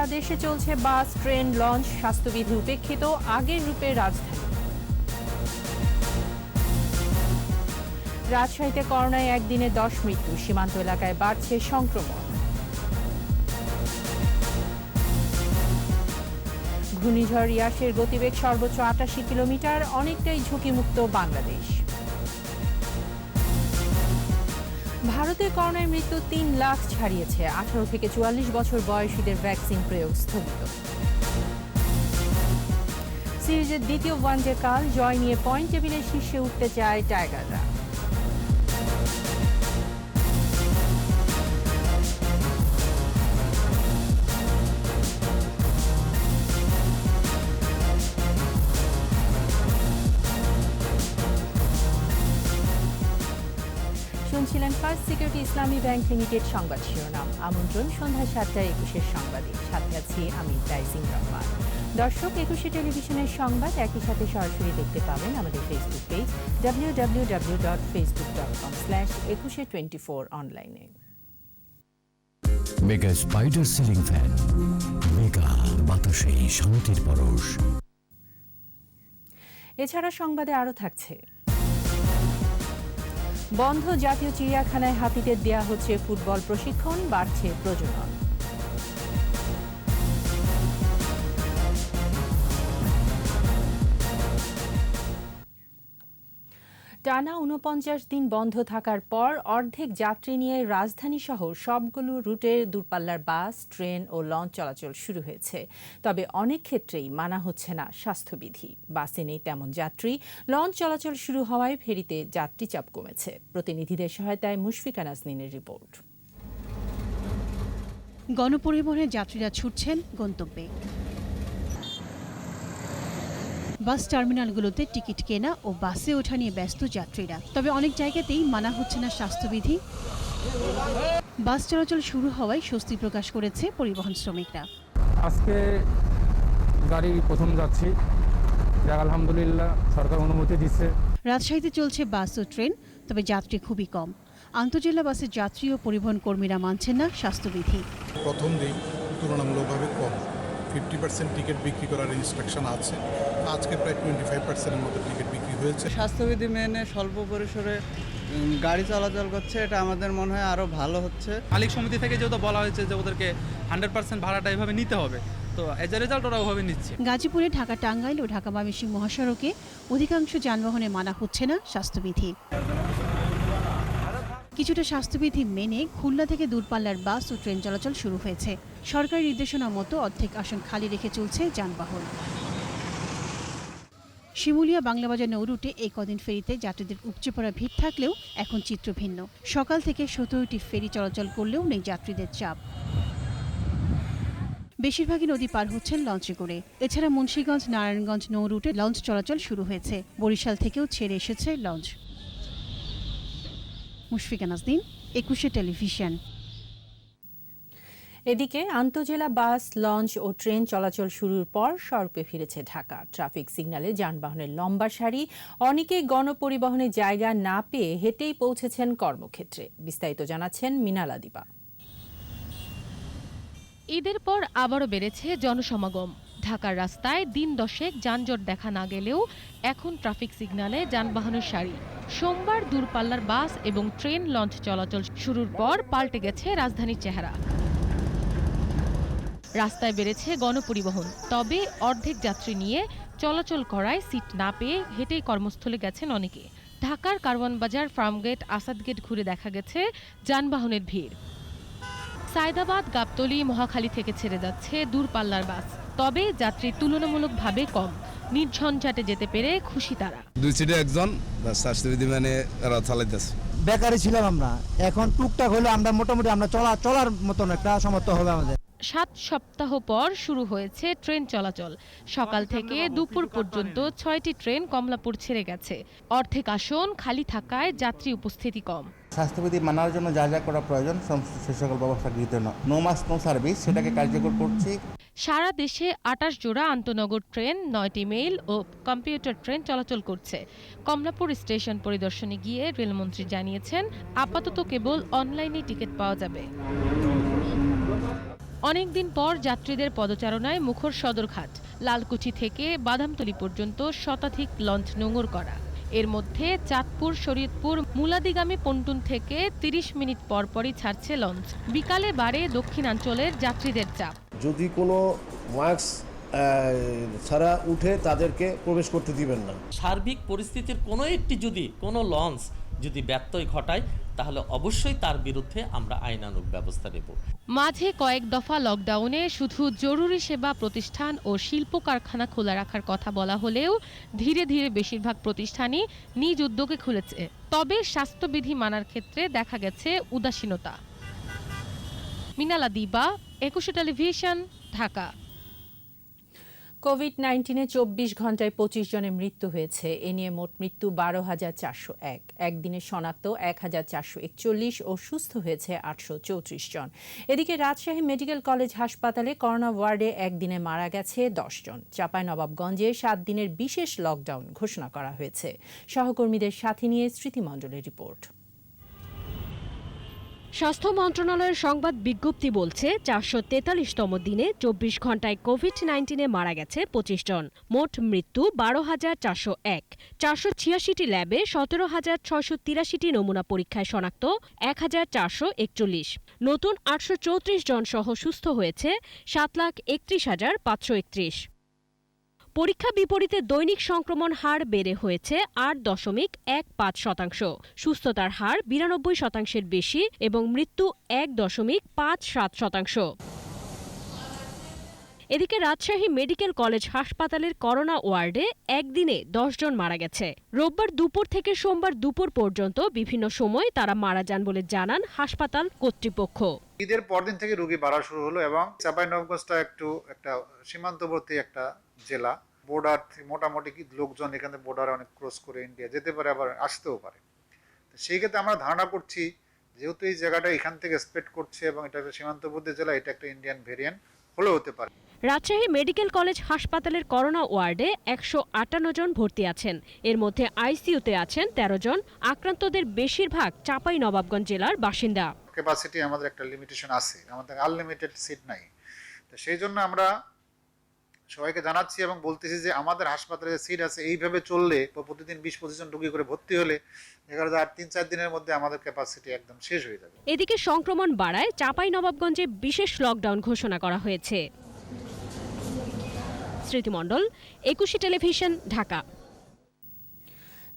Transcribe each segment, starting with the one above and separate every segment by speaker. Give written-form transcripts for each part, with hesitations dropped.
Speaker 1: সারা দেশে চলছে বাস, train, launch, স্বাস্থ্যবিধি উপেক্ষিত আগের রূপে রাজধানী। রাজশাহীতে করোনায় একদিনে 10 মৃত্যু, সীমান্ত এলাকায় বাড়ছে সংক্রমণ। ঘূর্ণিঝড় ইয়াসের গতিবেগ সর্বোচ্চ 88 কিলোমিটার, অনেকটাই ঝুঁকিমুক্ত বাংলাদেশ। ভারতে করোনায় মৃত্যু 3 লাখ ছাড়িয়েছে। 18 থেকে 44 বছর বয়সীদের ভ্যাকসিন প্রয়োগ স্থগিত। সিরিজের দ্বিতীয় ওয়ানডে কাল জয় নিয়ে পয়েন্ট টেবিলের শীর্ষে উঠতে চায় টাইগাররা। শুনছিলেন ফার্স্ট সিকিউরিটি ইসলামী ব্যাংক লিমিটেড সংবাদ শিরোনাম। আমন্ত্রণ সন্ধ্যা 7টায় 21-এর সংবাদে। সাথে আছি আমি তাইসিন রহমান। দর্শক, 21 টেলিভিশনের সংবাদ একই সাথে সরাসরি দেখতে পাবেন আমাদের ফেসবুক পেজ www.facebook.com/2124 অনলাইনে।
Speaker 2: Mega spider ceiling fan, mega বাতাসে শান্তির পরশ।
Speaker 1: এছাড়া সংবাদে আরও থাকছে: বন্ধ জাতীয় চিড়িয়াখানায় হাতিদের দেয়া হচ্ছে ফুটবল প্রশিক্ষণ, বাড়ছে প্রজনন। টানা 49 দিন বন্ধ থাকার পর অর্ধেক যাত্রী নিয়ে রাজধানী সহ সবগুলো রুটে দূরপাল্লার বাস, ট্রেন ও লঞ্চ চলাচল শুরু হয়েছে। তবে অনেক ক্ষেত্রেই মানা হচ্ছে না স্বাস্থ্যবিধি। বাসে নেই তেমন যাত্রী, লঞ্চ চলাচল শুরু হওয়ায় ফেরিতে যাত্রী চাপ কমেছে। প্রতিনিধিদের সহায়তায় মুশফিকা নাজনীনের রিপোর্ট।
Speaker 3: গণপরিবহনে যাত্রীরা ছুটছেন গন্তব্যে। বাস টার্মিনালগুলোতে টিকিট কেনা ও বাসে ওঠা নিয়ে ব্যস্ত যাত্রীরা। তবে অনেক জায়গাতেই মানা হচ্ছে না স্বাস্থ্যবিধি। বাস চলাচল শুরু হওয়ায় স্বস্তি প্রকাশ করেছে পরিবহন শ্রমিকরা।
Speaker 4: আজকে গাড়ি প্রথম যাচ্ছি, আলহামদুলিল্লাহ সরকার অনুমতি দিচ্ছে।
Speaker 3: রাজশাহীতে চলছে বাস ও ট্রেন, তবে যাত্রী খুবই কম। আন্তজেলা বাসের যাত্রী ও পরিবহন কর্মীরা মানছেন না স্বাস্থ্যবিধি।
Speaker 5: প্রথম দিন তুলনামূলকভাবে কম, 50% টিকিট বিক্রি করার ইনস্ট্রাকশন আছে। আজকে প্রায় 25%-এর মতো টিকিট বিক্রি হয়েছে।
Speaker 6: স্বাস্থ্যবিধি মেনে স্বল্প পরিসরে গাড়ি চলাচল করছে, এটা আমাদের মনে হয় আরও ভালো হচ্ছে।
Speaker 7: মালিক সমিতি থেকে যেহেতু বলা হয়েছে যে ওদেরকে 100% ভাড়াটা এভাবে নিতে হবে, তো এজ এ রেজাল্ট ওরা ওভাবে নিচ্ছে।
Speaker 3: গাজীপুরে ঢাকা টাঙ্গাইল ও ঢাকা ময়মনসিংহ মহাসড়কে অধিকাংশ যানবাহনে মানা হচ্ছে না স্বাস্থ্যবিধি। কিছুটা স্বাস্থ্যবিধি মেনে খুলনা থেকে দূরপাল্লার বাস ও ট্রেন চলাচল শুরু হয়েছে। সরকারি নির্দেশনা মতো অর্ধেক আসন খালি রেখে চলছে যানবাহন। শিমুলিয়া বাংলাবাজার নৌ রুটে এই কদিন ফেরিতে যাত্রীদের উপচে পড়া ভিড় থাকলেও এখন চিত্র ভিন্ন। সকাল থেকে 17টি ফেরি চলাচল করলেও নেই যাত্রীদের চাপ। বেশিরভাগই নদী পার হচ্ছেন লঞ্চে করে। এছাড়া মুন্সিগঞ্জ, নারায়ণগঞ্জ নৌ রুটে লঞ্চ চলাচল শুরু হয়েছে। বরিশাল থেকেও ছেড়ে এসেছে লঞ্চ। মুশফিকা নাজনীন, 21 টেলিভিশন।
Speaker 1: এদিকে আন্তজেলা বাস, লঞ্চ ও ট্রেন চলাচল শুরুর পর সড়কে ফিরেছে ঢাকা। ট্রাফিক সিগন্যালে যানবাহনের লম্বা সারি, অনেকেই গণপরিবহনে জায়গা না পেয়ে হেঁটেই পৌঁছেছেন কর্মক্ষেত্রে। বিস্তারিত জানাচ্ছেন মিনালা দীপা।
Speaker 8: ঈদের পর আবারও বেড়েছে জনসমাগম। ঢাকার রাস্তায় দিন দশেক যানজট দেখা না গেলেও এখন ট্রাফিক সিগন্যালে যানবাহনের সারি। সোমবার দূরপাল্লার বাস এবং ট্রেন, লঞ্চ চলাচল শুরুর পর পাল্টে গেছে রাজধানীর চেহারা। রাস্তায় বেড়েছে গণপরিবহন, তবে অর্ধেক যাত্রী নিয়ে চলাচল করায় সিট না পেয়ে হেঁটেই কর্মস্থলে গেছেন অনেকে। ঢাকার কারওয়ান বাজার, ফার্মগেট, আসাদগেট ঘুরে দেখা গেছে যানবাহনের ভিড়। সায়দাবাদ, গাবতলী, মহাখালী থেকে ছেড়ে যাচ্ছে দূরপাল্লার বাস, তবে যাত্রী তুলনামূলকভাবে কম। নির্ঝঞ্ঝাটে যেতে পেরে খুশি তারা।
Speaker 9: দুই সিটে একজন, স্বাস্থ্যবিধি মানে এরা চালাইতেছে।
Speaker 10: বেকারি ছিলাম আমরা, এখন টুকটাক হলে আমরা মোটামুটি আমরা চলার মতন একটা সামর্থ্য হবে আমাদের।
Speaker 8: 7 সপ্তাহ পর শুরু হয়েছে ট্রেন চলাচল। সকাল থেকে দুপুর পর্যন্ত 6টি ট্রেন কমলাপুর ছেড়ে গেছে। অর্ধেক আসন খালি থাকায় যাত্রী উপস্থিতি কম।
Speaker 11: স্বাস্থ্যবিধি মানার জন্য যা যা করা প্রয়োজন সে সকল ব্যবস্থা গৃহীত না। নো মাস্ক নো সার্ভিস, সেটাকে কার্যকর করছি।
Speaker 8: সারা দেশে 28 জোড়া আন্তনগর ট্রেন, 9টি মেইল ও কম্পিউটার ট্রেন চলাচল করছে। কমলাপুর স্টেশন পরিদর্শনে গিয়ে রেলমন্ত্রী জানিয়েছেন, আপাতত কেবল অনলাইনে টিকিট পাওয়া যাবে। অনেকদিন পর যাত্রীদের পদচারণায় মুখর সদরঘাট। লালকুচি থেকে বাদামতলী পর্যন্ত শতাধিক লঞ্চ নোঙর করা। এর মধ্যে চাঁদপুর, শরীয়তপুর, মুলাদিগামী পন্টুন থেকে ৩০ মিনিট পরপরই ছাড়ছে লঞ্চ। বিকালে বাড়ে দক্ষিণাঞ্চলের যাত্রীদের চাপ।
Speaker 12: যদি কোনো মাস্ক ছাড়া উঠে তাদেরকে প্রবেশ করতে দিবেন না।
Speaker 13: সার্বিক পরিস্থিতির কোনো লঞ্চ যদি ব্যত্যয় ঘটায় তাহলে অবশ্যই তার বিরুদ্ধে আমরা আইনানুগ ব্যবস্থা নেব।
Speaker 8: মাঝে কয়েক দফা লকডাউনে শুধু জরুরি সেবা প্রতিষ্ঠান ও শিল্প কারখানা খোলা রাখার কথা বলা হলেও ধীরে ধীরে বেশিরভাগ প্রতিষ্ঠানই নিজ উদ্যোগে খুলেছে। তবে স্বাস্থ্যবিধি মানার ক্ষেত্রে দেখা গেছে উদাসীনতা। মিনালা দিবা, একুশে টেলিভিশন, ঢাকা।
Speaker 1: কোভিড-19-এ ২৪ ঘন্টায় ২৫ জনের মৃত্যু হয়েছে। এ নিয়ে মোট মৃত্যু ১২,৪০১। একদিনে শনাক্ত ১,৪৪১ ও সুস্থ হয়েছে ৮৩৪ জন। এদিকে রাজশাহী মেডিকেল কলেজ হাসপাতালে করোনা ওয়ার্ডে একদিনে মারা গেছে ১০ জন। চাঁপাইনবাবগঞ্জে ৭ দিনের বিশেষ লকডাউন ঘোষণা করা হয়েছে। সহকর্মীদের সাথে নিয়ে স্মৃতি মণ্ডলের রিপোর্ট।
Speaker 14: স্বাস্থ্য মন্ত্রণালয়ের সংবাদ বিজ্ঞপ্তি বলছে ৪৪৩তম দিনে ২৪ ঘন্টায় কোভিড-19-এ মারা গেছে ২৫ জন। মোট মৃত্যু ১২,৪০১। ৪৮৬টি ল্যাবে ১৭,৬৮৩টি নমুনা পরীক্ষায় শনাক্ত ১,৪৪১। নতুন ৮৩৪ জন সহ সুস্থ হয়েছে ৭,৩১,৫৩১। পরীক্ষা বিপরীতে দৈনিক সংক্রমণ হার বেড়ে হয়েছে ৮.১৫%। সুস্থতার হার ৯২% বেশি এবং মৃত্যু ১.৫৭%। এদিকে রাজশাহী মেডিকেল কলেজ হাসপাতালের করোনা ওয়ার্ডে একদিনে ১০ জন মারা গেছে। রোববার দুপুর থেকে সোমবার দুপুর পর্যন্ত বিভিন্ন সময় তারা মারা যান বলে জানান হাসপাতাল কর্তৃপক্ষ।
Speaker 15: ঈদের পরদিন থেকে রোগী বাড়া শুরু হলো এবং চাঁপাইনবাবগঞ্জটা একটা সীমান্তবর্তী একটা জেলা। বর্ডার মোটামুটি লোকজন এখানে বর্ডারে অনেক ক্রস করে ইন্ডিয়া যেতে পারে, আবার আসতেও পারে। সেই ক্ষেত্রে আমরা ধারণা করছি যেহেতু এই জায়গাটা এখান থেকে স্প্রেড করছে এবং এটা একটা সীমান্তবর্তী জেলা, এটা একটা ইন্ডিয়ান ভেরিয়েন্ট হলেও হতে পারে।
Speaker 14: রাজশাহী মেডিকেল কলেজ হাসপাতালের করোনা ওয়ার্ডে ১৫৮ জন ভর্তি আছেন। এর মধ্যে আইসিইউতে আছেন ১৩ জন। আক্রান্তদের বেশিরভাগ চাঁপাইনবাবগঞ্জ জেলার বাসিন্দা।
Speaker 15: ক্যাপাসিটি আমাদের একটা লিমিটেশন আছে, আমাদের আনলিমিটেড সিট নাই। তো সেই জন্য আমরা সবাইকে জানাচ্ছি এবং বলতেছি যে আমাদের হাসপাতালে সিট আছে, এইভাবে চললে প্রতিদিন ২০-২৫ জন রোগী করে ভর্তি হলে দেখা যায় ৩-৪ দিনের মধ্যে আমাদের ক্যাপাসিটি একদম শেষ হয়ে যাবে।
Speaker 14: এদিকে সংক্রমণ বাড়ায় চাঁপাইনবাবগঞ্জে বিশেষ লকডাউন ঘোষণা করা হয়েছে। স্মৃতি মণ্ডল, একুশে টেলিভিশন, ঢাকা।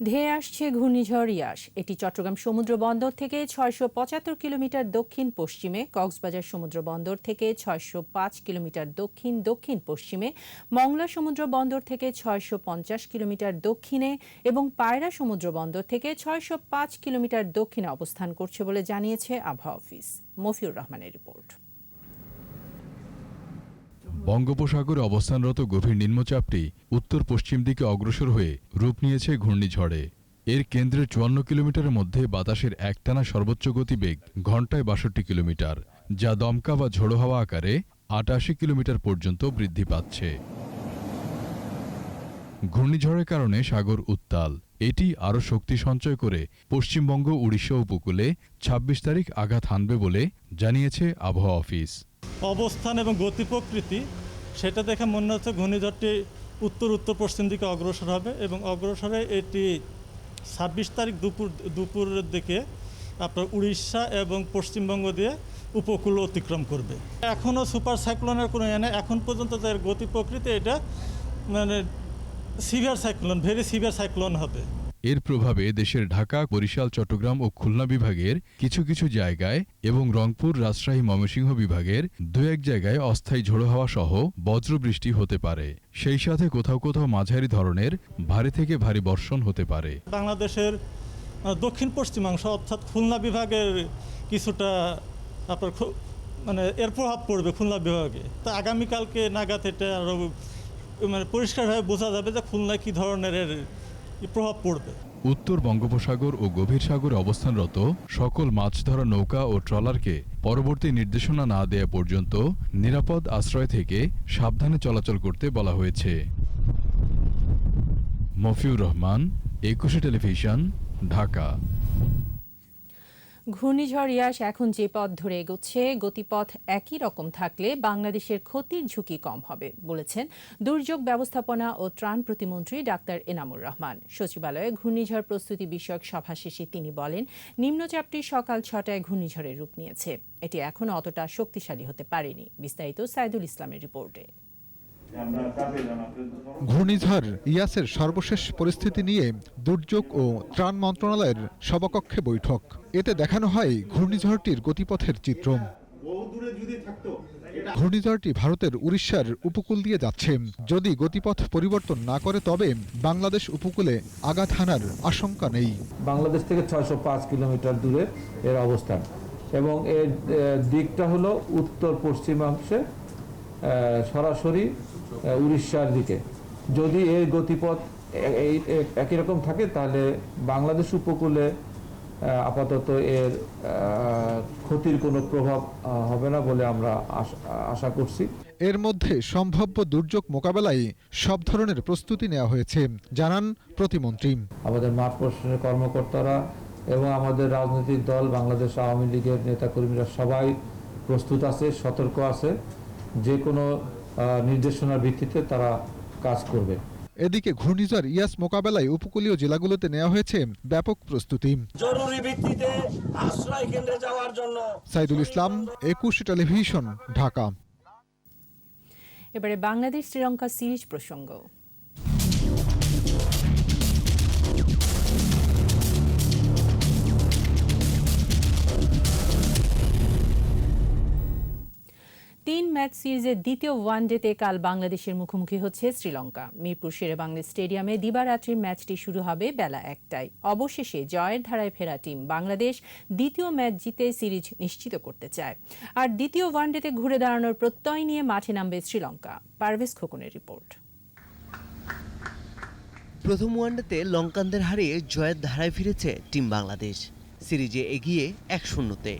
Speaker 1: ধেয়ে আসছে ঘূর্ণিঝড় ইয়াস। এটি চট্টগ্রাম সমুদ্র বন্দর থেকে ৬৭৫ কিলোমিটার দক্ষিণ পশ্চিমে, কক্সবাজার সমুদ্র বন্দর থেকে ৬০৫ কিলোমিটার দক্ষিণ দক্ষিণ পশ্চিমে, মংলা সমুদ্র বন্দর থেকে ৬৫০ কিলোমিটার দক্ষিণে এবং পায়রা সমুদ্র বন্দর থেকে ৬০৫ কিলোমিটার দক্ষিণে অবস্থান করছে বলে জানিয়েছে আবহাওয়া অফিস। মফিউর রহমানের রিপোর্ট।
Speaker 16: বঙ্গোপসাগরে অবস্থানরত গভীর নিম্নচাপটি উত্তর পশ্চিম দিকে অগ্রসর হয়ে রূপ নিয়েছে ঘূর্ণিঝড়ে। এর কেন্দ্রের ৫৪ কিলোমিটারের মধ্যে বাতাসের একটানা সর্বোচ্চ গতিবেগ ঘণ্টায় ৬২ কিলোমিটার, যা দমকা বা ঝোড়ো হাওয়া আকারে ৮৮ কিলোমিটার পর্যন্ত বৃদ্ধি পাচ্ছে। ঘূর্ণিঝড়ের কারণে সাগর উত্তাল। এটি আরও শক্তি সঞ্চয় করে পশ্চিমবঙ্গ উড়িষ্যা উপকূলে ২৬ তারিখ আঘাত হানবে বলে জানিয়েছে আবহাওয়া অফিস।
Speaker 17: অবস্থান এবং গতি প্রকৃতি সেটা দেখে মনে হচ্ছে ঘূর্ণিঝড়টি উত্তর পশ্চিম দিকে অগ্রসর হবে এবং অগ্রসরে এটি ২৬ তারিখ দুপুরের দিকে আপনার উড়িষ্যা এবং পশ্চিমবঙ্গ দিয়ে উপকূল অতিক্রম করবে। এখনও সুপার সাইক্লোনের কোনো এখন পর্যন্ত এর গতি প্রকৃতি এটা severe cyclone, very severe cyclone হবে।
Speaker 16: এর প্রভাবে দেশের ঢাকা, বরিশাল, চট্টগ্রাম ও খুলনা বিভাগের কিছু কিছু জায়গায় এবং রংপুর, রাজশাহী, ময়মনসিংহ বিভাগের ২-১ জায়গায় অস্থায়ী ঝোড়ো হাওয়া সহ বজ্রবৃষ্টি হতে পারে। সেই সাথে কোথাও কোথাও মাঝারি ধরনের ভারী থেকে ভারী বর্ষণ হতে পারে।
Speaker 17: বাংলাদেশের দক্ষিণ পশ্চিমাংশ অর্থাৎ খুলনা বিভাগের কিছুটা আপনার এর প্রভাব পড়বে খুলনা বিভাগে। তো আগামীকালকে নাগাদ এটা আরও পরিষ্কারভাবে বোঝা যাবে যে খুলনায় কী ধরনের প্রভাব পড়বে।
Speaker 16: উত্তর বঙ্গোপসাগর ও গভীর সাগরে অবস্থানরত সকল মাছ ধরা নৌকা ও ট্রলারকে পরবর্তী নির্দেশনা না দেয়া পর্যন্ত নিরাপদ আশ্রয় থেকে সাবধানে চলাচল করতে বলা হয়েছে। মফিউর রহমান, একুশে টেলিভিশন, ঢাকা।
Speaker 1: ঘূর্ণিঝড় ইয়াস এখন যে পথ ধরে এগোচ্ছে গতিপথ একই রকম থাকলে বাংলাদেশের ক্ষতির ঝুঁকি কম হবে বলেছেন দুর্যোগ ব্যবস্থাপনা ও ত্রাণ প্রতিমন্ত্রী ডাক্তার এনামুর রহমান। সচিবালয়ে ঘূর্ণিঝড় প্রস্তুতি বিষয়ক সভা শেষে তিনি বলেন, নিম্নচাপটি সকাল 6টায় ঘূর্ণিঝড়ের রূপ নিয়েছে। এটি এখনও অতটা শক্তিশালী হতে পারেনি। বিস্তারিত সাইদুল ইসলামের রিপোর্টে।
Speaker 18: ঘূর্ণিঝড় ইয়াসের সর্বশেষ পরিস্থিতি নিয়ে দুর্যোগ ও ত্রাণ মন্ত্রণালয়ের সভাকক্ষে বৈঠক। এতে দেখানো হয় ঘূর্ণিঝড়টির গতিপথের চিত্র। ঘূর্ণিঝড়টি ভারতের উড়িষ্যার উপকূল দিয়ে যাচ্ছে। যদি গতিপথ পরিবর্তন না করে তবে বাংলাদেশ উপকূলে আঘাত হানার আশঙ্কা নেই।
Speaker 19: বাংলাদেশ থেকে 605 কিলোমিটার দূরে এর অবস্থান এবং এর দিকটা হলো উত্তর পশ্চিমাংশে সরাসরি উড়িষ্যার দিকে। যদি এর গতিপথ একই রকম থাকে তাহলে বাংলাদেশ উপকূলে আপাতত এর ক্ষতির কোনো প্রভাব হবে না বলে আমরা আশা করছি।
Speaker 18: এর মধ্যে সম্ভাব্য দুর্যোগ মোকাবেলায় সব ধরনের প্রস্তুতি নেওয়া হয়েছে জানান প্রতিমন্ত্রী।
Speaker 19: আমাদের মাঠ প্রশাসনের কর্মকর্তারা এবং আমাদের রাজনৈতিক দল বাংলাদেশ আওয়ামী লীগের নেতাকর্মীরা সবাই প্রস্তুত আছে, সতর্ক আছে। যে কোনো নির্দেশনার ভিত্তিতে তারা কাজ করবে।
Speaker 18: এদিকে ঘূর্ণিঝড় ইয়াস মোকাবেলায় উপকূলীয় জেলাগুলোতে নেওয়া হয়েছে ব্যাপক প্রস্তুতি।
Speaker 20: জরুরি ভিত্তিতে আশ্রয় কেন্দ্রে যাওয়ার জন্য।
Speaker 18: সাইদুল ইসলাম, 21 টেলিভিশন, ঢাকা।
Speaker 1: এবারে বাংলাদেশ শ্রীলঙ্কা সিরিজ প্রসঙ্গ। তিন ম্যাচ সিরিজের দ্বিতীয় ওয়ানডেতে কাল বাংলাদেশের মুখোমুখি হচ্ছে শ্রীলঙ্কা। মিরপুর শেরেবাংলা স্টেডিয়ামে দিবারাত্রির ম্যাচটি শুরু হবে বেলা 1টায়। অবশেষে জয়ের ধারায় ফেরা টিম বাংলাদেশ দ্বিতীয় ম্যাচ জিতে সিরিজ নিশ্চিত করতে চায়। আর দ্বিতীয় ওয়ানডেতে ঘুরে দাঁড়ানোর প্রত্যয় নিয়ে মাঠে নামবে শ্রীলঙ্কা। পারভেজ খোকনের রিপোর্ট।
Speaker 21: প্রথম ওয়ানডেতে লঙ্কানদের হারিয়ে জয়ের ধারায় ফিরেছে টিম বাংলাদেশ। সিরিজে এগিয়ে 1-0-তে।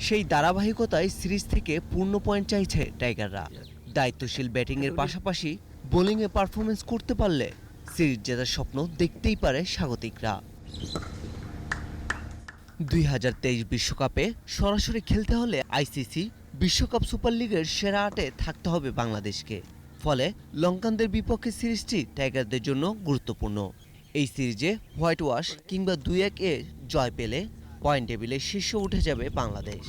Speaker 21: সেই ধারাবাহিকতায় সিরিজ থেকে পূর্ণ পয়েন্ট চাইছে টাইগাররা। দায়িত্বশীল ব্যাটিংয়ের পাশাপাশি বোলিংয়ে পারফরমেন্স করতে পারলে সিরিজ জেতার স্বপ্ন দেখতেই পারে স্বাগতিকরা। 2023 বিশ্বকাপে সরাসরি খেলতে হলে আইসিসি বিশ্বকাপ সুপার লিগের সেরা 8-এ থাকতে হবে বাংলাদেশকে। ফলে লঙ্কানদের বিপক্ষে সিরিজটি টাইগারদের জন্য গুরুত্বপূর্ণ। এই সিরিজে হোয়াইট ওয়াশ কিংবা 2-1-এ জয় পেলে পয়েন্ট টেবিলে শীর্ষে উঠে যাবে বাংলাদেশ।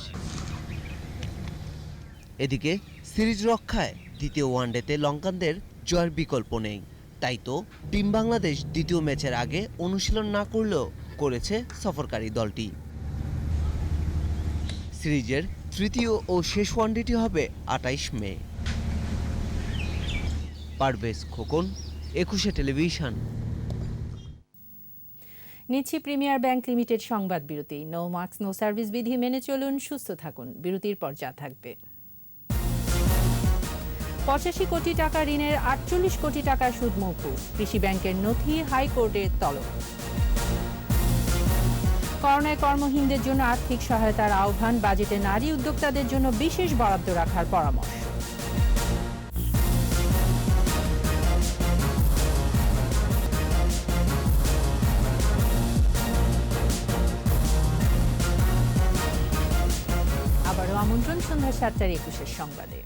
Speaker 21: এদিকে সিরিজ রক্ষায় দ্বিতীয় ওয়ানডেতে লঙ্কানদের জয়ের বিকল্প নেই। তাই তো টিম বাংলাদেশ দ্বিতীয় ম্যাচের আগে অনুশীলন না করলেও করেছে সফরকারী দলটি। সিরিজের তৃতীয় ও শেষ ওয়ানডেটি হবে 28 মে। পারভেজ খোকন, 21 টেলিভিশন।
Speaker 1: নিচ্ছি প্রিমিয়ার ব্যাংক লিমিটেড সংবাদ বিরতি। নো মাস্ক নো সার্ভিস বিধি মেনে চলুন, সুস্থ থাকুন। বিরতির পর যা থাকবে: 85 কোটি টাকা ঋণের 48 কোটি টাকা সুদ মওকুফ। কৃষি ব্যাংকের নথি হাইকোর্টের তলব। করোনায় কর্মহীনদের জন্য আর্থিক সহায়তার আহ্বান। বাজেটে নারী উদ্যোক্তাদের জন্য বিশেষ বরাদ্দ রাখার পরামর্শ। আমন্ত্রণ সন্ধ্যা 7:21 সংবাদে।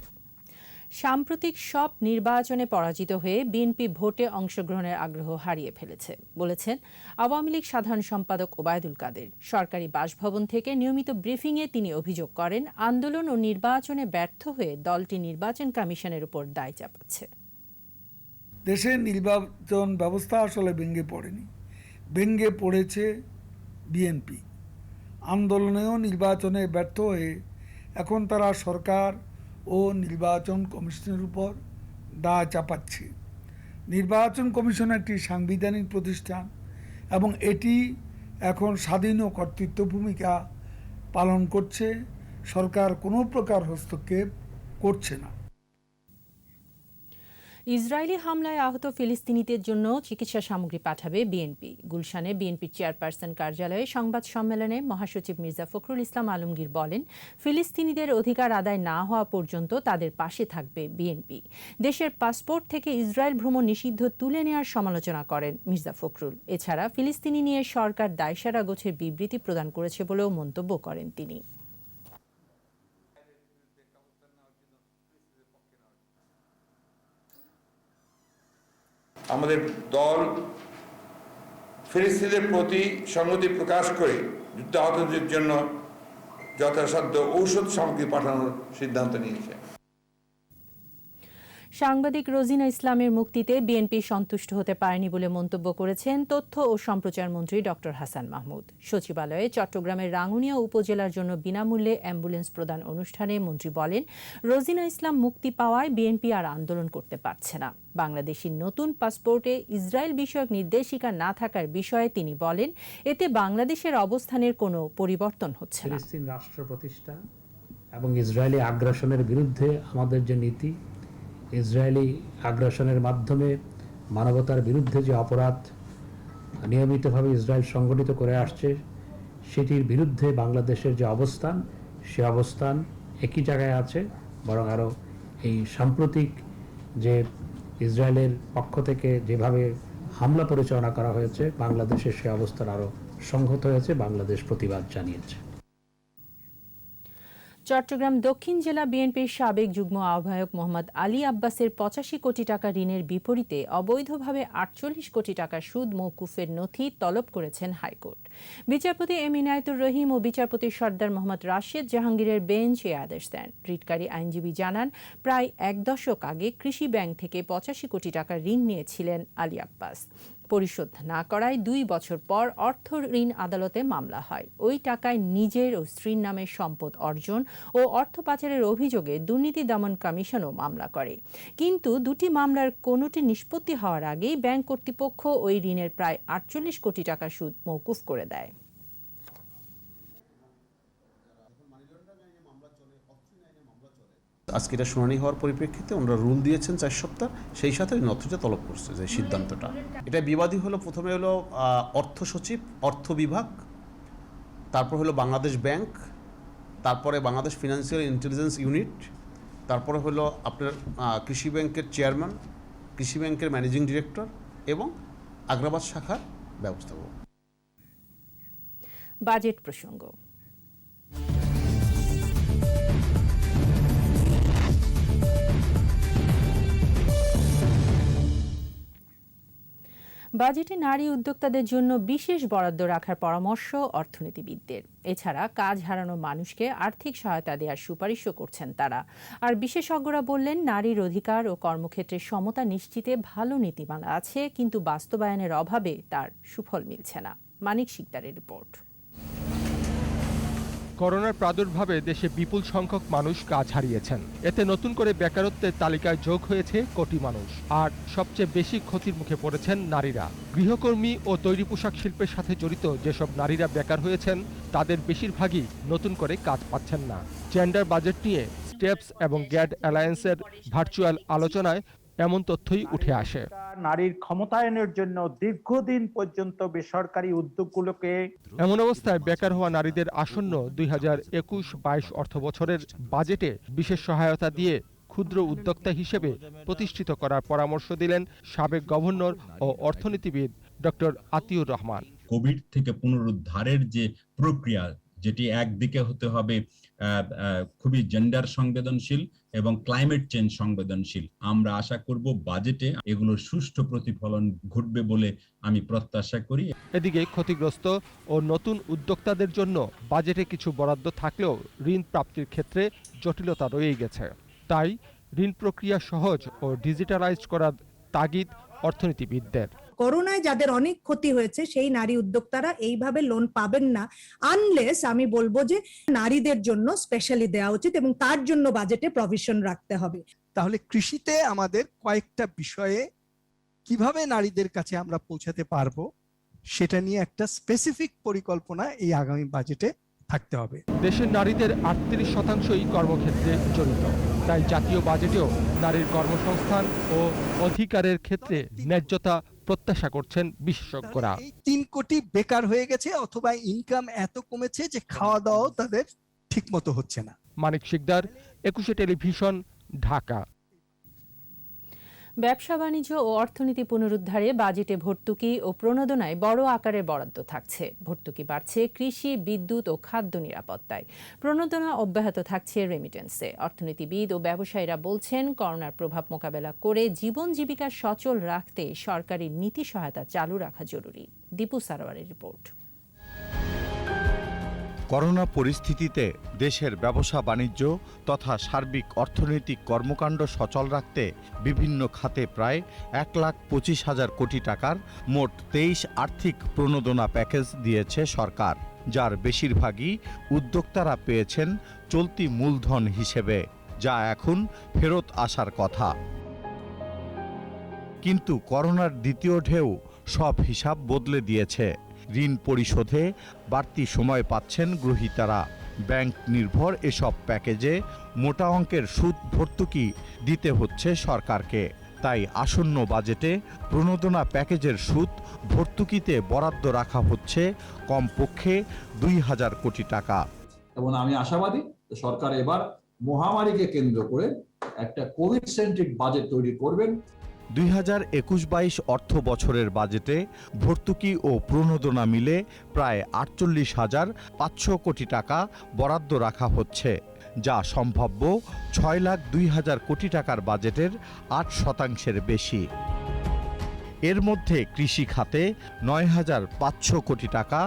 Speaker 1: সাম্প্রতিক সব নির্বাচনে পরাজিত হয়ে বিএনপি ভোটে অংশগ্রহণের আগ্রহ হারিয়ে ফেলেছে বলেছেন আওয়ামী লীগ সাধারণ সম্পাদক ওবায়দুল কাদের। সরকারি বাসভবন থেকে নিয়মিত ব্রিফিংয়ে তিনি অভিযোগ করেন, আন্দোলন ও নির্বাচনে ব্যর্থ হয়ে দলটি নির্বাচন কমিশনের উপর দায় চাপাচ্ছে।
Speaker 22: দেশের নির্বাচন ব্যবস্থা আসলে ভেঙে পড়েনি, ভেঙে পড়েছে বিএনপি। আন্দোলনেও নির্বাচনে ব্যর্থ হয়ে এখন তারা সরকার ও নির্বাচন কমিশনের উপর দায় চাপাচ্ছে। নির্বাচন কমিশন একটি সাংবিধানিক প্রতিষ্ঠান এবং এটি এখন স্বাধীন ও কর্তৃত্ব ভূমিকা পালন করছে। সরকার কোনো প্রকার হস্তক্ষেপ করছে না।
Speaker 1: ইসরায়েলি হামলায় আহত ফিলিস্তিনিদের জন্য চিকিৎসা সামগ্রী পাঠাবে বিএনপি। গুলশানে বিএনপির চেয়ারপারসন কার্যালয়ে সংবাদ সম্মেলনে মহাসচিব মির্জা ফখরুল ইসলাম আলমগীর বলেন, ফিলিস্তিনিদের অধিকার আদায় না হওয়া পর্যন্ত তাদের পাশে থাকবে বিএনপি। দেশের পাসপোর্ট থেকে ইসরায়েল ভ্রমণ নিষিদ্ধ তুলে নেওয়ার সমালোচনা করেন মির্জা ফখরুল। এছাড়া ফিলিস্তিনি নিয়ে সরকার দায়সারা গোছের বিবৃতি প্রদান করেছে বলেও মন্তব্য করেন তিনি।
Speaker 2: আমাদের দল ফিলিস্তিনিদের প্রতি সংহতি প্রকাশ করে যুদ্ধাহতদের জন্য যথাসাধ্য ঔষধ সামগ্রী পাঠানোর সিদ্ধান্ত নিয়েছে।
Speaker 1: সাংবাদিক রোজিনা ইসলামের মুক্তিতে বিএনপি সন্তুষ্ট হতে পারেনি বলে মন্তব্য করেছেন তথ্য ও সম্প্রচার মন্ত্রী ডক্টর হাসান মাহমুদ। সচিবালয়ে চট্টগ্রামের রাঙ্গুনিয়া উপজেলার জন্য বিনামূল্যে অ্যাম্বুলেন্স প্রদান অনুষ্ঠানে মন্ত্রী বলেন, রোজিনা ইসলাম মুক্তি পাওয়ায় বিএনপি আর আন্দোলন করতে পারছে না। বাংলাদেশের নতুন পাসপোর্টে ইসরায়েল বিষয়ক নির্দেশিকা না থাকার বিষয়ে তিনি বলেন, এতে বাংলাদেশের অবস্থানের কোনো পরিবর্তন হচ্ছে না।
Speaker 4: ফিলিস্তিন রাষ্ট্র প্রতিষ্ঠা এবং ইসরায়েলি আগ্রাসনের বিরুদ্ধে আমাদের যে নীতি, ইসরায়েলি আগ্রাসনের মাধ্যমে মানবতার বিরুদ্ধে যে অপরাধ নিয়মিতভাবে ইসরায়েল সংগঠিত করে আসছে, সেটির বিরুদ্ধে বাংলাদেশের যে অবস্থান, সে অবস্থান একই জায়গায় আছে, বরং আরও এই সাম্প্রতিক যে ইসরায়েলের পক্ষ থেকে যেভাবে হামলা পরিচালনা করা হয়েছে, বাংলাদেশের সে অবস্থান আরও সংহত হয়েছে। বাংলাদেশ প্রতিবাদ জানিয়েছে।
Speaker 1: চট্টগ্রাম দক্ষিণ জেলা বিএনপির সাবেক যুগ্ম আহ্বায়ক মোহাম্মদ আলী আব্বাসের 85 কোটি টাকা ঋণের বিপরীতে অবৈধভাবে 48 কোটি টাকা সুদ মওকুফের নথি তলব করেছেন হাইকোর্ট। বিচারপতি এম ইনায়েতুর রহিম ও বিচারপতি সর্দার মোহাম্মদ রাশেদ জাহাঙ্গীরের বেঞ্চ এ আদেশ দেন। রিটকারী আইনজীবী জানান, প্রায় 1 দশক আগে কৃষি ব্যাংক থেকে 85 কোটি টাকা ঋণ নিয়েছিলেন আলী আব্বাস। পরিশোধ না করায় 2 বছর পর অর্থ ঋণ আদালতে মামলা হয়। ওই টাকায় নিজের ও স্ত্রীর নামে সম্পদ অর্জন ও অর্থ পাচারের অভিযোগে দুর্নীতি দমন কমিশনও মামলা করে। কিন্তু দুটি মামলার কোনোটি নিষ্পত্তি হওয়ার আগেই ব্যাংক কর্তৃপক্ষ ওই ঋণের প্রায় 48 কোটি টাকা সুদ মওকুফ করে দেয়।
Speaker 23: আজকে এটা শুনানি হওয়ার পরিপ্রেক্ষিতে ওনারা রুল দিয়েছেন 4 সপ্তাহ, সেই সাথে নথিটা তলব করছে যে সিদ্ধান্তটা। এটা বিবাদী হলো, প্রথমে হলো অর্থ সচিব, অর্থ বিভাগ, তারপর হলো বাংলাদেশ ব্যাংক, তারপরে বাংলাদেশ ফিনান্সিয়াল ইন্টেলিজেন্স ইউনিট, তারপরে হলো আপনার কৃষি ব্যাংকের চেয়ারম্যান, কৃষি ব্যাংকের ম্যানেজিং ডিরেক্টর এবং আগ্রাবাদ শাখার ব্যবস্থাপক।
Speaker 1: বাজেট প্রসঙ্গ। বাজেটে নারী উদ্যোক্তাদের জন্য বিশেষ বরাদ্দ রাখার পরামর্শ অর্থনীতিবিদদের। এছাড়া কাজ হারানো মানুষকে আর্থিক সহায়তা দেওয়ার সুপারিশও করছেন তারা। আর বিশেষজ্ঞরা বললেন, নারীর অধিকার ও কর্মক্ষেত্রে সমতা নিশ্চিতে ভালো নীতিমালা আছে, কিন্তু বাস্তবায়নের অভাবে তার সুফল মিলছে না। মানিক শিকদারের রিপোর্ট।
Speaker 24: করোনার প্রাদুর্ভাবে দেশে বিপুল সংখ্যক মানুষ কাজ হারিয়েছেন। এতে নতুন করে বেকারত্বের তালিকায় যোগ হয়েছে কোটি মানুষ। আর সবচেয়ে বেশি ক্ষতির মুখে পড়েছেন নারীরা। গৃহকর্মী ও তৈরি পোশাক শিল্পের সাথে জড়িত যেসব নারীরা বেকার হয়েছেন, তাদের বেশিরভাগই নতুন করে কাজ পাচ্ছেন না। জেন্ডার বাজেট নিয়ে স্টেপস এবং গ্যাড অ্যালায়েন্সের ভার্চুয়াল আলোচনায় এমন তথ্যই উঠে আসে।
Speaker 25: নারীর ক্ষমতায়নের জন্য দীর্ঘদিন পর্যন্ত বেসরকারি উদ্যোগগুলোকে
Speaker 24: এমন অবস্থায় বেকার হওয়া নারীদের আসন্ন 2021-22 অর্থ বছরের বাজেটে বিশেষ সহায়তা দিয়ে ক্ষুদ্র উদ্যোক্তা হিসেবে প্রতিষ্ঠিত করার পরামর্শ দিলেন সাবেক গভর্নর ও অর্থনীতিবিদ ডক্টর আতিউর রহমান।
Speaker 26: কোভিড থেকে পুনরুদ্ধারের যে প্রক্রিয়া, যেটি একদিকে হতে হবে খুবই জেন্ডার সংবেদনশীল এবং ক্লাইমেট চেঞ্জ সংবেদনশীল, আমরা আশা করব বাজেটে এগুলোর সুষ্ঠু প্রতিফলন ঘটবে বলে আমি প্রত্যাশা করি।
Speaker 24: এদিকে ক্ষতিগ্রস্ত ও নতুন উদ্যোক্তাদের জন্য বাজেটে কিছু বরাদ্দ থাকলেও ঋণ প্রাপ্তির ক্ষেত্রে জটিলতা রয়েই গেছে। তাই ঋণ প্রক্রিয়া সহজ ও ডিজিটালাইজড করার তাগিদ অর্থনীতিবিদদের।
Speaker 27: করোনায় যাদের অনেক ক্ষতি হয়েছে সেই নারী উদ্যোক্তারা এইভাবে লোন পাবেন না, আনলেস আমি বলবো যে নারীদের জন্য স্পেশালি দেওয়া উচিত এবং তার জন্য বাজেটে প্রভিশন রাখতে হবে।
Speaker 28: তাহলে কৃষিতে আমাদের কয়েকটা বিষয়ে কিভাবে নারীদের কাছে আমরা পৌঁছাতে পারবো, সেটা নিয়ে একটা স্পেসিফিক পরিকল্পনা এই আগামী বাজেটে থাকতে হবে।
Speaker 24: দেশের নারীদের 38% কর্মক্ষেত্রে জড়িত। তাই জাতীয় বাজেটেও নারীর কর্মসংস্থান ও অধিকারের ক্ষেত্রে ন্যায্যতা প্রত্যাশা করছেন বিশেষজ্ঞরা।
Speaker 28: 3 কোটি বেকার হয়ে গেছে অথবা ইনকাম এত কমেছে যে খাওয়া দাওয়াও তাদের ঠিকমতো হচ্ছে না।
Speaker 24: মানিক শিকদার, 21 টেলিভিশন, ঢাকা।
Speaker 1: ব্যবসা বাণিজ্য ও অর্থনীতি পুনরুদ্ধারে বাজেটে ভর্তুকি ও প্রণোদনায় বড় আকারের বরাদ্দ থাকছে। ভর্তুকি বাড়ছে কৃষি, বিদ্যুৎ ও খাদ্য নিরাপত্তায়। প্রণোদনা অব্যাহত থাকছে রেমিটেন্সে। অর্থনীতিবিদ ও ব্যবসায়ীরা বলছেন, করোনার প্রভাব মোকাবেলা করে জীবন জীবিকা সচল রাখতে সরকারি নীতি সহায়তা চালু রাখা জরুরি। দীপু সারোয়ারের রিপোর্ট।
Speaker 3: করোনা পরিস্থিতিতে দেশের ব্যবসা বাণিজ্য তথা সার্বিক অর্থনৈতিক কর্মকাণ্ড সচল রাখতে বিভিন্ন খাতে প্রায় 1,25,000 কোটি টাকার মোট 23 আর্থিক প্রণোদনা প্যাকেজ দিয়েছে সরকার, যার বেশিরভাগই উদ্যোক্তারা পেয়েছেন চলতি মূলধন হিসেবে, যা এখন ফেরত আসার কথা। কিন্তু করোনার দ্বিতীয় ঢেউ সব হিসাব বদলে দিয়েছে। ঋণ পরিশোধে বাড়তি সময় পাচ্ছেন গ্রহীতারা। ব্যাংক নির্ভর এসব প্যাকেজে মোটা অঙ্কের সুদ ভর্তুকি দিতে হচ্ছে সরকারকে। তাই আসন্ন বাজেটে প্রণোদনা প্যাকেজের সুদ ভর্তুকিতে বরাদ্দ রাখা হচ্ছে কমপক্ষে 2,000 কোটি টাকা।
Speaker 5: এবং আমি আশাবাদী সরকার এবার মহামারীকে কেন্দ্র করে একটা কোভিড সেন্ট্রিক বাজেট তৈরি করবেন।
Speaker 3: 2021-22 অর্থ বছরের বাজেটে ভর্তুকি ও প্রণোদনা মিলে প্রায় 48,500 কোটি টাকা বরাদ্দ রাখা হচ্ছে, যা সম্ভাব্য 6,02,000 কোটি টাকার বাজেটের 8% বেশি। এর মধ্যে কৃষি খাতে 9,500 কোটি টাকা,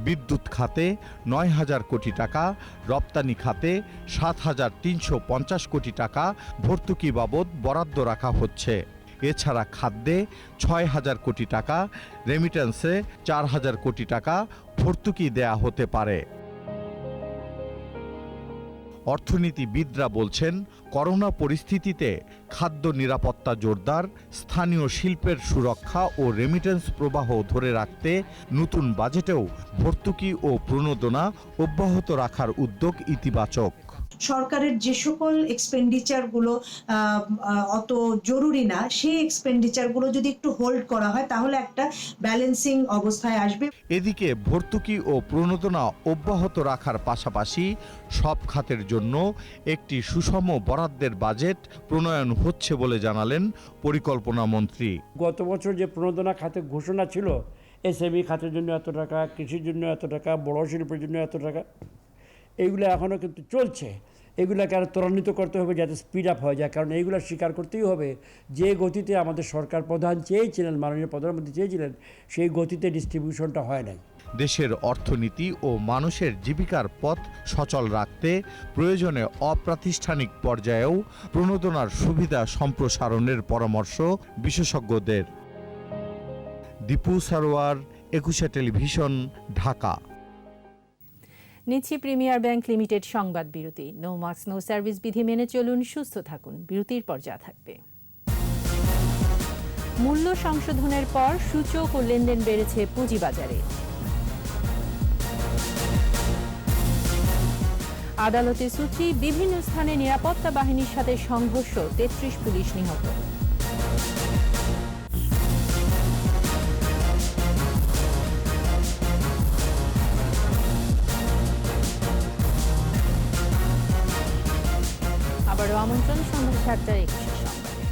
Speaker 3: বিদ্যুৎ খাতে 9,000 কোটি টাকা, রপ্তানি খাতে 7,350 কোটি টাকা ভর্তুকি বাবদ বরাদ্দ রাখা হচ্ছে। এছাড়া খাদ্যে 6,000 কোটি টাকা, রেমিটেন্সে 4,000 কোটি টাকা ভর্তুকি দেয়া হতে পারে। অর্থনীতিবিদরা বলছেন, করোনা পরিস্থিতিতে খাদ্য নিরাপত্তা জোরদার, স্থানীয় শিল্পের সুরক্ষা ও রেমিটেন্স প্রবাহ ধরে রাখতে নতুন বাজেটেও ভর্তুকি ও প্রণোদনা অব্যাহত রাখার উদ্যোগ ইতিবাচক।
Speaker 27: সরকারের যে সকল এক্সপেন্ডিচার গুলো অত জরুরি না, সেই এক্সপেন্ডিচার গুলো যদি একটু হোল্ড করা হয় তাহলে একটা ব্যালেন্সিং অবস্থায় আসবে।
Speaker 3: এদিকে ভর্তুকি ও প্রণোদনা অব্যাহত রাখার পাশাপাশি সব খাতের জন্য একটি সুষম বরাদ্দের বাজেট প্রণয়ন হচ্ছে বলে জানালেন পরিকল্পনা মন্ত্রী।
Speaker 6: গত বছর যে প্রণোদনা খাতে ঘোষণা ছিল, এসএমই খাতের জন্য এত টাকা, কৃষির জন্য এত টাকা, বড় শিল্পের জন্য এত টাকা, এইগুলো এখনও কিন্তু চলছে। এগুলোকে আরও ত্বরান্বিত করতে হবে যাতে স্পিড আপ হয়ে যায়, কারণ এইগুলো স্বীকার করতেই হবে যে গতিতে আমাদের সরকার প্রধান চেয়েছিলেন, মাননীয় প্রধানমন্ত্রী চেয়েছিলেন, সেই গতিতে ডিস্ট্রিবিউশনটা হয় নাই।
Speaker 3: দেশের অর্থনীতি ও মানুষের জীবিকার পথ সচল রাখতে প্রয়োজনে অপ্রাতিষ্ঠানিক পর্যায়েও প্রণোদনার সুবিধা সম্প্রসারণের পরামর্শ বিশেষজ্ঞদের। দীপু সারোয়ার, 21 টেলিভিশন, ঢাকা।
Speaker 1: নিচ্ছি প্রিমিয়ার ব্যাংক লিমিটেড সংবাদ বিরতি। নো মাস্ক নো সার্ভিস বিধি মেনে চলুন, সুস্থ থাকুন। বিরতির পর যা থাকবে: মূল্য সংশোধনের পর সূচক ও লেনদেন বেড়েছে পুঁজিবাজারে। আদালতে সূচি, বিভিন্ন স্থানে নিরাপত্তা বাহিনীর সাথে সংঘর্ষ, 33 পুলিশ নিহত। আবারও আমন্ত্রণ সন্ধ্যা 7:21 সংবাদে।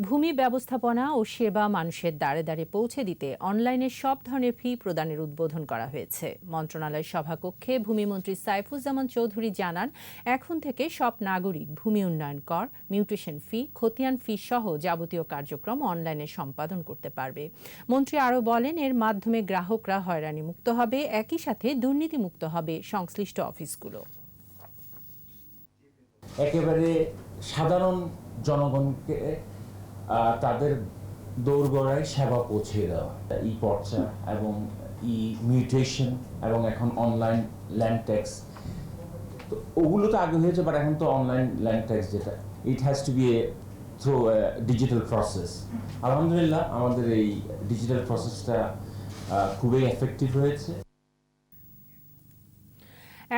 Speaker 1: ভূমি ব্যবস্থাপনা ও সেবা মানুষের দ্বারে দ্বারে পৌঁছে দিতে অনলাইনে সব ধরনের ফি প্রদানের উদ্বোধন করা হয়েছে। মন্ত্রণালয় সভাকক্ষে ভূমিমন্ত্রী সাইফুজ্জামান চৌধুরী জানান, এখন থেকে সব নাগরিক ভূমি উন্নয়ন কর, মিউটেশন ফি, খতিয়ান ফি সহ যাবতীয় কার্যক্রম অনলাইনে সম্পাদন করতে পারবে। মন্ত্রী আরও বলেন, এর মাধ্যমে গ্রাহকরা হয়রানি মুক্ত হবে, একই সাথে দুর্নীতিমুক্ত হবে সংশ্লিষ্ট অফিসগুলো।
Speaker 7: একেবারে সাধারণ জনগণকে তাদের দোরগোড়ায় সেবা পৌঁছে দেওয়া, ই পর্চা এবং ই মিউটেশন এবং এখন অনলাইন ল্যান্ড ট্যাক্স, তো ওগুলো তো আগে হয়েছে, বাট এখন তো অনলাইন ল্যান্ড ট্যাক্স যেটা, it has to B through digital process. আলহামদুলিল্লাহ আমাদের এই ডিজিটাল প্রসেসটা খুবই এফেক্টিভ হয়েছে।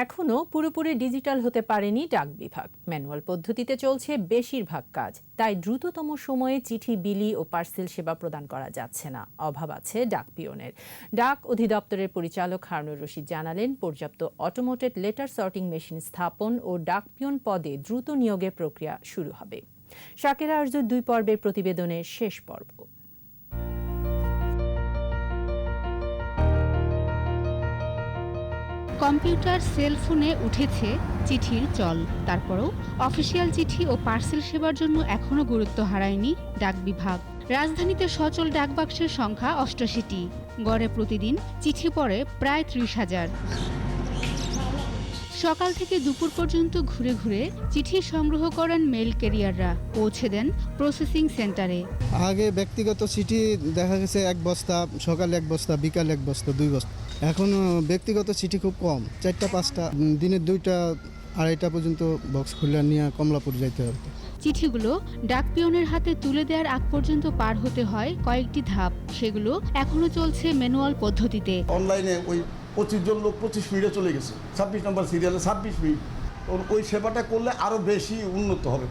Speaker 1: এখনও পুরোপুরি ডিজিটাল হতে পারেনি ডাক বিভাগ। ম্যানুয়াল পদ্ধতিতে চলছে বেশিরভাগ কাজ, তাই দ্রুততম সময়ে চিঠি বিলি ও পার্সেল সেবা প্রদান করা যাচ্ছে না। অভাব আছে ডাক পিয়নের। ডাক অধিদপ্তরের পরিচালক হারুনুর রশিদ জানালেন, পর্যাপ্ত অটোমেটেড লেটার সর্টিং মেশিন স্থাপন ও ডাক পিয়ন পদে দ্রুত নিয়োগের প্রক্রিয়া শুরু হবে। শাকেরা আরজুর 2 পর্বের প্রতিবেদনের শেষ পর্ব।
Speaker 8: কম্পিউটার সেলফোনে উঠেছে চিঠির চল, তারপরও অফিসিয়াল চিঠি ও পার্সেল সেবার জন্য এখনো গুরুত্ব হারায়নি ডাক বিভাগ। রাজধানীতে সচল ডাকবাক্সের সংখ্যা 88টি। গড়ে প্রতিদিন চিঠি পড়ে প্রায় 30,000। সকাল থেকে দুপুর পর্যন্ত ঘুরে ঘুরে চিঠি সংগ্রহ করেন মেল ক্যারিয়াররা, পৌঁছে দেন প্রসেসিং সেন্টারে।
Speaker 9: আগে ব্যক্তিগত চিঠি দেখা গেছে 1 বস্তা, সকালে 1 বস্তা, বিকালে 1 বস্তা, 2 বস্তা। এখন ব্যক্তিগত চিঠি খুব কম, 4টা-5টা, দিনে 2টা 2.5টা পর্যন্ত বক্স খুলে নিয়ে কমলাপুর যাইতে হবে।
Speaker 8: চিঠিগুলো ডাক পিয়নের হাতে তুলে দেওয়ার আগ পর্যন্ত পার হতে হয় কয়েকটি ধাপ, সেগুলো এখনো চলছে ম্যানুয়াল পদ্ধতিতে।
Speaker 10: অনলাইনে ওই 25 জন লোক 25 মিনিটে চলে গেছে, 26 নম্বর সিরিয়ালে 26 মিনিট। ওই সেবাটা করলে আরও বেশি উন্নত হবে।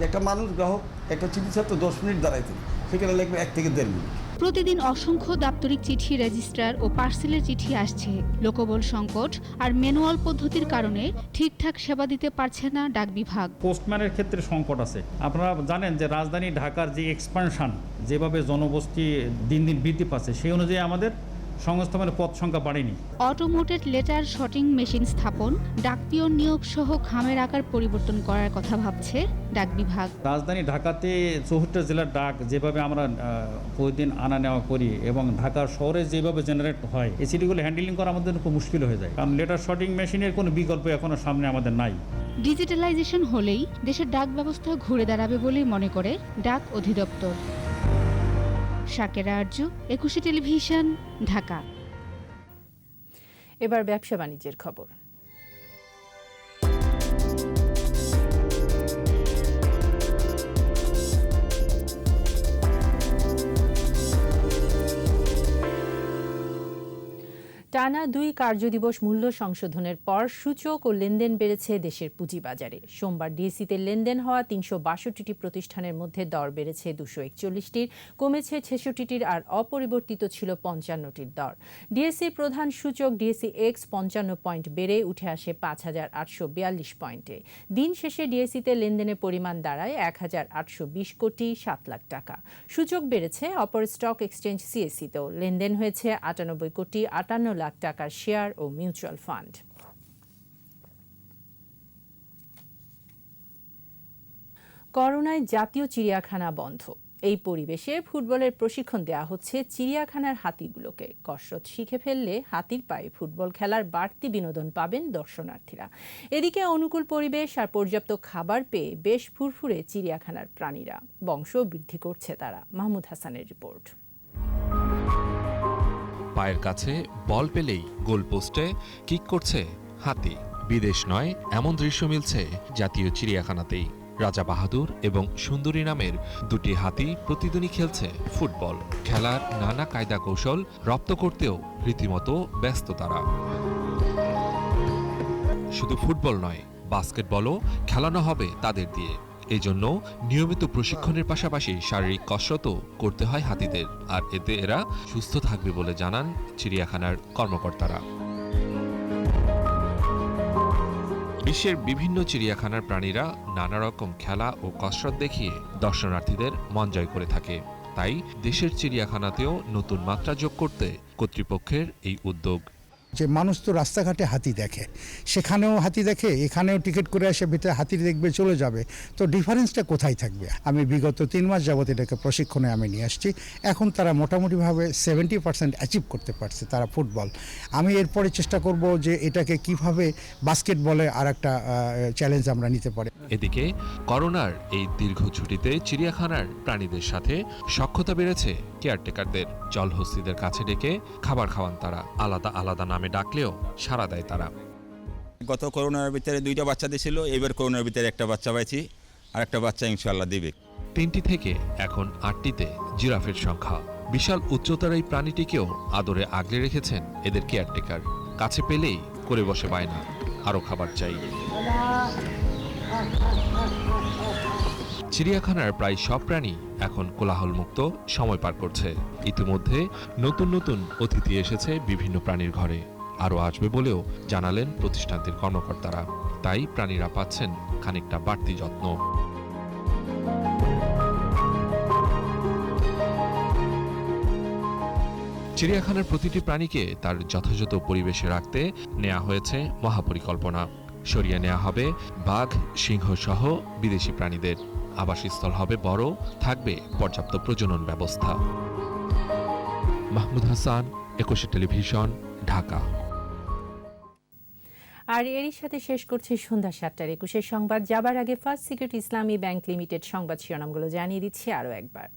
Speaker 10: একটা মানুষ গ্রাহক একটা চিঠি ছাড়তে 10 মিনিট দাঁড়াইতে, সেখানে লাগবে 1 থেকে 1.5 মিনিট।
Speaker 8: প্রতিদিন অসংখ্য দাপ্তরিক চিঠি, রেজিস্ট্রার ও পার্সেলের চিঠি আসছে। লোকবল সংকট আর ম্যানুয়াল পদ্ধতির কারণে ঠিকঠাক সেবা দিতে পারছে না ডাক বিভাগ।
Speaker 11: পোস্টম্যানের ক্ষেত্রে সংকট আছে। আপনারা জানেন যে রাজধানী ঢাকার যে এক্সপানশন, যেভাবে জনবসতি দিন দিন বৃদ্ধি পাচ্ছে, সেই অনুযায়ী আমাদের সংস্থাপনের পদ সংখ্যা বাড়েনি।
Speaker 8: অটোমেটেড লেটার সর্টিং মেশিন স্থাপন, ডাক পিয়ন নিয়োগ সহ খামের আকার পরিবর্তন করার কথা ভাবছে ডাক বিভাগ।
Speaker 11: রাজধানী ঢাকাতে 74 জেলার ডাক যেভাবে আমরা প্রতিদিন আনা নেওয়া করি এবং ঢাকার শহরে যেভাবে জেনারেট হয়, এই চিঠিগুলো হ্যান্ডেলিং করা আমাদের খুব মুশকিল হয়ে যায়, কারণ লেটার সর্টিং মেশিনের কোনো বিকল্প এখনো সামনে আমাদের নাই।
Speaker 8: ডিজিটালাইজেশন হলেই দেশের ডাক ব্যবস্থা ঘুরে দাঁড়াবে বলেই মনে করে ডাক অধিদপ্তর। শাকেরা আরজু, 21 টেলিভিশন, ঢাকা।
Speaker 1: এবার ব্যবসা বাণিজ্যের খবর। টানা 2 কার্যদিবস মূল্য সংশোধনের পর সূচক ও লেনদেন বেড়েছে দেশের পুঁজিবাজারে। সোমবার ডিএসইতে লেনদেন হওয়া 362টি প্রতিষ্ঠানের মধ্যে দর বেড়েছে 241টির, কমেছে 66টির, আর অপরিবর্তিত ছিল 55টির দর। ডিএসইর প্রধান সূচক ডিএসই এক্স 55 পয়েন্ট বেড়ে উঠে আসে 5842 পয়েন্টে। দিন শেষে ডিএসইতে লেনদেনের পরিমাণ দাঁড়ায় 1820 কোটি 7 লাখ টাকা। সূচক বেড়েছে অপর স্টক এক্সচেঞ্জ সিএসইতেও। লেনদেন হয়েছে 98 কোটি 58 লাখ টাকার শেয়ার ও মিউচুয়াল ফান্ড। করোনায় জাতীয় চিড়িয়াখানা বন্ধ। এই পরিবেশে ফুটবলের প্রশিক্ষণ দেওয়া হচ্ছে চিড়িয়াখানার হাতিগুলোকে। কসরত শিখে ফেললে হাতির পায়ে ফুটবল খেলার বাড়তি বিনোদন পাবেন দর্শনার্থীরা। এদিকে অনুকূল পরিবেশ আর পর্যাপ্ত খাবার পেয়ে বেশ ফুরফুরে চিড়িয়াখানার প্রাণীরা, বংশ বৃদ্ধি করছে তারা। মাহমুদ হাসানের রিপোর্ট।
Speaker 12: পায়ের কাছে বল পেলেই গোলপোস্টে কিক করছে হাতি। বিদেশ নয়, এমন দৃশ্য মিলছে জাতীয় চিড়িয়াখানাতেই। রাজা বাহাদুর এবং সুন্দরী নামের 2টি হাতি প্রতিদিনই খেলছে ফুটবল। খেলার নানা কায়দা কৌশল রপ্ত করতেও রীতিমতো ব্যস্ত তারা। শুধু ফুটবল নয়, বাস্কেটবলও খেলানো হবে তাদের দিয়ে। এই জন্য নিয়মিত প্রশিক্ষণের পাশাপাশি শারীরিক কসরতও করতে হয় হাতিদের, আর এতে এরা সুস্থ থাকবে বলে জানান চিড়িয়াখানার কর্মকর্তারা। বিশ্বের বিভিন্ন চিড়িয়াখানার প্রাণীরা নানা রকম খেলা ও কসরত দেখিয়ে দর্শনার্থীদের মন জয় করে থাকে। তাই দেশের চিড়িয়াখানাতেও নতুন মাত্রা যোগ করতে কর্তৃপক্ষের এই উদ্যোগ।
Speaker 13: যে মানুষ তো রাস্তাঘাটে হাতি দেখে, সেখানেও হাতি দেখে, এখানেও টিকিট করে এসে ভিতরে হাতি দেখবে চলে যাবে, তো ডিফারেন্সটা কোথায় থাকবে? আমি বিগত 3 মাস যাবত এটাকে প্রশিক্ষণে আমি নিয়ে আসছি। এখন তারা মোটামুটিভাবে 70% অ্যাচিভ করতে পারছে তারা ফুটবল। আমি এরপরে চেষ্টা করব যে এটাকে কিভাবে বাস্কেটবলে আর একটা চ্যালেঞ্জ আমরা নিতে পারি।
Speaker 12: এদিকে করোনার এই দীর্ঘ ছুটিতে চিড়িয়াখানার প্রাণীদের সাথে সখ্যতা বেড়েছে কেয়ারটেকারদের। জলহস্তিদের কাছে ডেকে খাবার খাওয়ান তারা। আলাদা আলাদা নামে ডাকলেও সাড়া দেয় তারা।
Speaker 14: গত করোনার ভিতরে 2টা বাচ্চা দিয়েছিল, এবার করোনার ভিতরে একটা বাচ্চা পাইছি, আর একটা বাচ্চা ইনশাআল্লাহ দিবে।
Speaker 12: 3টি থেকে এখন 8টিতে জিরাফের সংখ্যা। বিশাল উচ্চতার এই প্রাণীটিকেও আদরে আগলে রেখেছেন এদের কেয়ারটেকার। কাছে পেলেই করে বসে বায়না, আরও খাবার চাই। চিড়িয়াখানার প্রায় সব প্রাণী এখন কোলাহলমুক্ত সময় পার করছে। ইতিমধ্যে নতুন নতুন অতিথি এসেছে বিভিন্ন প্রাণীর ঘরে, আরও আসবে বলেও জানালেন প্রতিষ্ঠানটির কর্মকর্তারা। তাই প্রাণীরা পাচ্ছেন খানিকটা বাড়তি যত্ন। চিড়িয়াখানার প্রতিটি প্রাণীকে তার যথাযথ পরিবেশে রাখতে নেওয়া হয়েছে মহাপরিকল্পনা। সরিয়ে নেওয়া হবে বাঘ, সিংহ সহ বিদেশি প্রাণীদের। আবাসস্থল হবে বড়, থাকবে পর্যাপ্ত প্রজনন ব্যবস্থা। মাহমুদ হাসান, একুশে টেলিভিশন, ঢাকা।
Speaker 1: আর এরই সাথে শেষ করছে সন্ধ্যা 7টার 21 সংবাদ। যাবার আগে ফার্স্ট সিকিউরিটি ইসলামী ব্যাংক লিমিটেড সংবাদ শিরোনামগুলো জানিয়ে দিচ্ছি আরও একবার।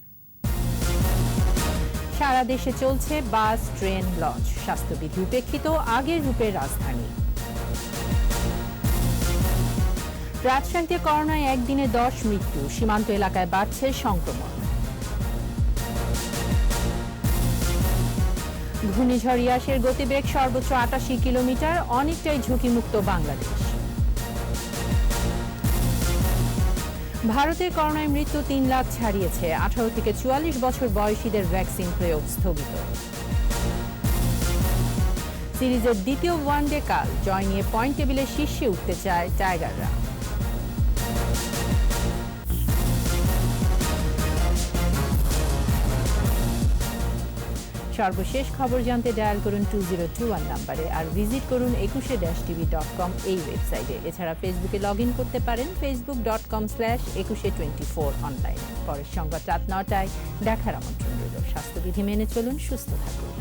Speaker 1: সারা দেশে চলছে বাস, ট্রেন, লঞ্চ। স্বাস্থ্যবিধি উপেক্ষিত আগের রূপের রাজধানী। রাজশাহীতে করোনায় একদিনে 10 মৃত্যু, সীমান্ত এলাকায় বাড়ছে সংক্রমণ। ঘূর্ণিঝড় ইয়াসের গতিবেগ সর্বোচ্চ 88 কিলোমিটার, অনেকটাই ঝুঁকিমুক্ত বাংলাদেশ। ভারতের করোনায় মৃত্যু 3 লাখ ছাড়িয়েছে, 18 থেকে 44 বছর বয়সীদের ভ্যাকসিন প্রয়োগ স্থগিত। সিরিজের দ্বিতীয় ওয়ানডে কাল, জয় নিয়ে পয়েন্ট টেবিলের শীর্ষে উঠতে চায় টাইগাররা। সর্বশেষ খবর জানতে ডায়াল করুন 2021 নম্বরে, আর ভিজিট করুন 21-tv.com এই ওয়েবসাইটে। এছাড়া ফেসবুকে লগ ইন করতে পারেন facebook.com/2124 অনলাইনে। পরের সংবাদ রাত 9টায় দেখার আমন্ত্রণ রইল। স্বাস্থ্যবিধি মেনে চলুন, সুস্থ থাকুন।